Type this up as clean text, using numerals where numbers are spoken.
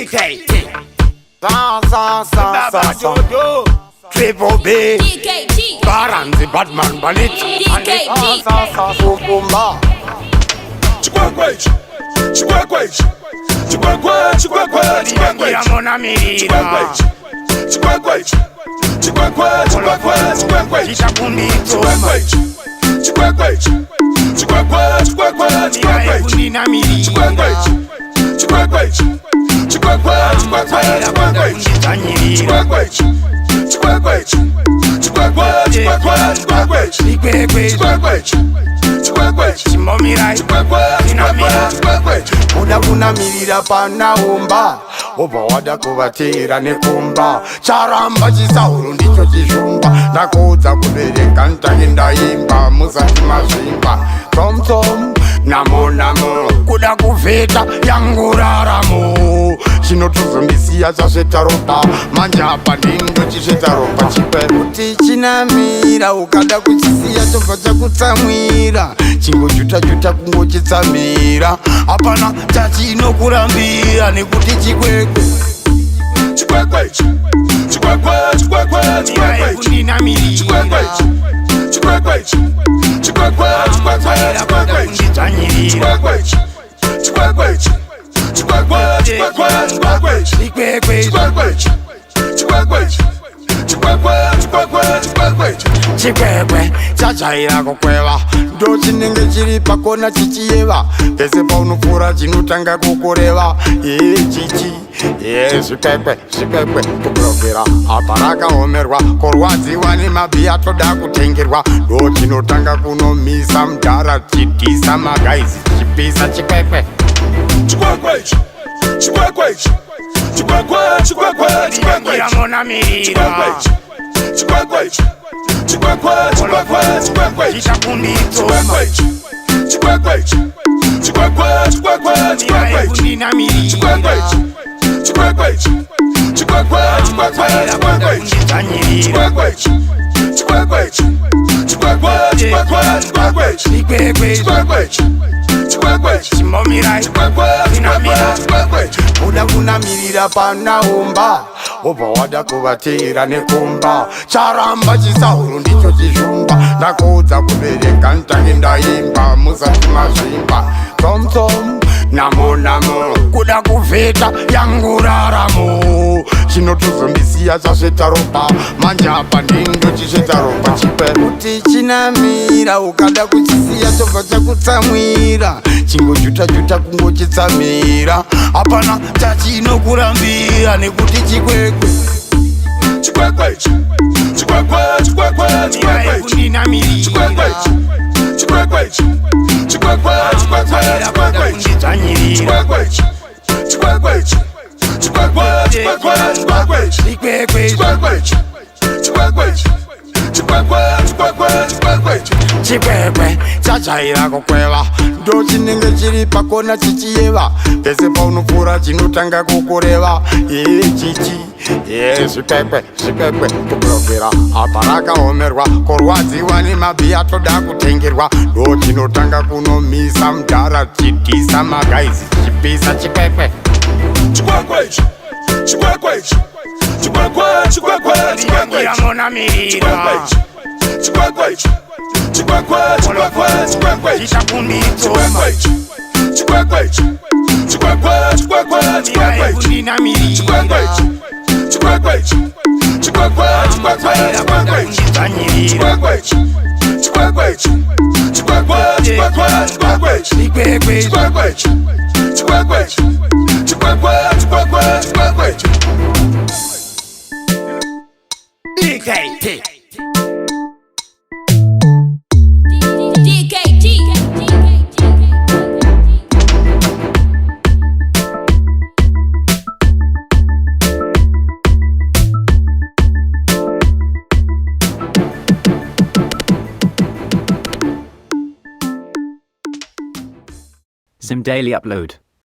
DKT Triple B DKT Baranzi Batman Balit DKT Kukumba Chikwakwechi Chikwakwechi Chikwakwechi Chikwakwechi Chikwakwechi Mona Mirira Chikwakwechi Chikwakwechi Chikwakwechi Chikwakwechi Chikwakwechi Chikwakwechi Chikwakwechi Chikwakwechi Chikwakwechi Nina Mirira Chikwakwechi Chikwakwechi Chikwakwechi Chikwakwechi Chikwakwechi Chikwakwechi Chikwakwechi Chikwakwechi Chikwakwechi Chikwakwechi Chimomirai Chikwakwechi Uda kunamirira panaumba Obva wada kuvatera nekumba Charamba chisauro ndicho chishumba Ndakuudza kubereka ntange ndaimba Musati mazvimba Tom tom namo namo Kuda kuvheta yangu raramo Chinotuzondisiya chasveta ropa Manje apa ndindo chisveta ropa chipe Kuti chinamira ukada kuchisiya chobva chakutsamwira Chingojuta-juta kungochitsamira Hapana chachinokurambira nekuti chikwekwe Chikwakwechi Chikwakwechi Chikwakwechi Chikwakwechi Chikwakwechi Chikwakwechi Chikwakwechi Chikwakwechi Chikwakwechi Chikwakwechi Chikwakwechi Chikwakwechi Chikwakwechi Chikwakwechi Chikwekwe chajaira kukweva ndo chinenge chiri pakona chichiyeva pese paunopfuura chinotanga kukureva chichi zvikwekwe zvikwekwe kuburokera apa rakaomerwa kurwadziwa nemabhi atoda kutengerwa ndo chinotanga kunomisa mudhara chidhisa magaizi chipisa chikwekwe Chikwakwechi Chikwakwechi Chikwakwechi Chikwakwechi Chikwakwechi Mona Mirira Chikwakwechi Chikwakwechi Chikwakwechi Chikwakwechi Chikwakwechi Chikwakwechi Chikwakwechi Chikwakwechi Chikwakwechi Nina Mirira Chikwakwechi Chikwakwechi Chikwakwechi Chikwakwechi Chikwakwechi Chikwakwechi Chikwakwechi Chikwakwechi Chikwakwechi Chimomirai Chikwakwechi Uda kunamirira panaumba Obva wada kuvatera nekumba Charamba chisauro ndicho chishumba Ndakuudza kubereka ntange ndaimba Musati mazvimba Tom tom namo namo Kuda kuvheta yangu raramo Chinotuzondisiya chasveta ropa Manje apa ndindo chisveta ropa chipe Kuti chinamira ukada kuchisiya chobva chakutsamwira Chingojuta-juta kungochitsamira Hapana chachinokurambira nekuti chikwekwe Chikwakwechi Chikwakwechi Chikwakwechi Nina Mirira Chikwakwechi Chikwakwechi Chikwakwechi Chikwakwechi Chikwakwechi Chikwakwechi Chikwakwechi Chikwakwechi Chikwakwechi Chikwekwe chajaira kukweva ndo chinenge chiri pakona chichiyeva pese paunopfuura chinotanga kukureva chichi zvikwekwe zvikwekwe kuburokera apa rakaomerwa kurwadziwa nemabhi atoda kutengerwa ndo chinotanga kunomisa mudhara chidhisa magaizi chipisa chikwekwe Chikwakwechi Chikwakwechi Chikwakwechi Chikwakwechi Mona Mirira Chikwakwechi Chikwakwechi Chikwakwechi Chikwakwechi Chikwakwechi Chikwakwechi Chikwakwechi Nina Mirira Chikwakwechi Chikwakwechi Chikwakwechi Chikwakwechi Chikwakwechi Chikwakwechi Chikwakwechi DKT DKT Zim Daily Upload.